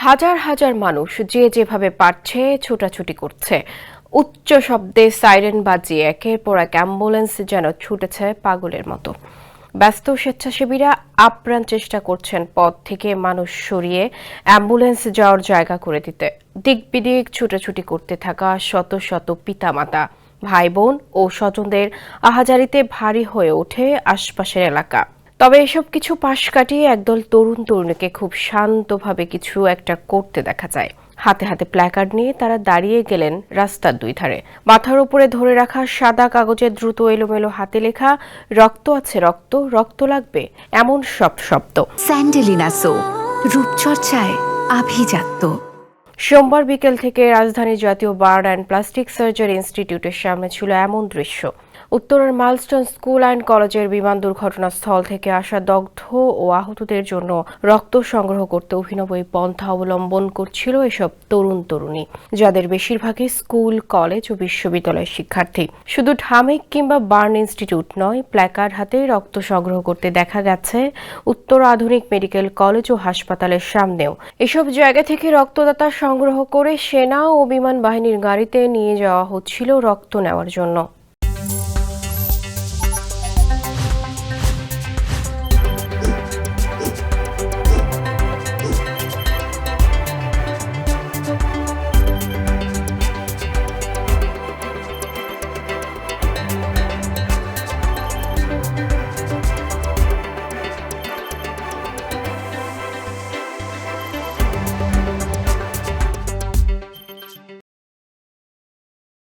হাজার হাজার মানুষ যে যেভাবে পারছে ছোটাছুটি করছে। উচ্চ শব্দে সাইরেন বাজিয়ে একের পর এক অ্যাম্বুলেন্স যেন ছুটেছে পাগলের মতো। ব্যস্ত স্বেচ্ছাসেবীরা আপ্রাণ চেষ্টা করছেন পথ থেকে মানুষ সরিয়ে অ্যাম্বুলেন্স যাওয়ার জায়গা করে দিতে। দিক বিদিক ছুটাছুটি করতে থাকা শত শত পিতামাতা, ভাই বোন ও স্বজনদের আহাজারিতে ভারী হয়ে ওঠে আশপাশের এলাকা। তবে এসব কিছু পাশ কাটিয়ে একদল তরুণ তরুণীকে খুব শান্তভাবে কিছু একটা করতে দেখা যায়। হাতে হাতে প্ল্যাকার্ড নিয়ে তারা দাঁড়িয়ে গেলেন রাস্তার দুই ধারে। মাথার উপরে ধরে রাখা সাদা কাগজে দ্রুত এলোমেলো হাতে লেখা, রক্ত আছে রক্ত, রক্ত লাগবে, এমন সব শব্দ। স্যান্ডেলিনা সো, রূপচর্চায় আভিজাত্য। সোমবার বিকেল থেকে রাজধানীর জাতীয় বার্ন অ্যান্ড প্লাস্টিক সার্জারি ইনস্টিটিউটের সামনে ছিল এমন দৃশ্য। উত্তরের মাইলস্টোন স্কুল অ্যান্ড কলেজের বিমান দুর্ঘটনাস্থল থেকে আসা দগ্ধ ও আহতদের জন্য রক্ত সংগ্রহ করতে অভিনব এই পন্থা অবলম্বন করছিল এসব তরুণ তরুণী, যাদের বেশিরভাগই স্কুল, কলেজ ও বিশ্ববিদ্যালয়ের শিক্ষার্থী। শুধু ঢামেক কিংবা বার্ন ইনস্টিটিউট নয়, প্ল্যাকার্ড হাতে রক্ত সংগ্রহ করতে দেখা গেছে উত্তর আধুনিক মেডিকেল কলেজ ও হাসপাতালের সামনেও। এসব জায়গা থেকে রক্তদাতা সংগ্রহ করে সেনা ও বিমান বাহিনীর গাড়িতে নিয়ে যাওয়া হচ্ছিল রক্ত নেওয়ার জন্য।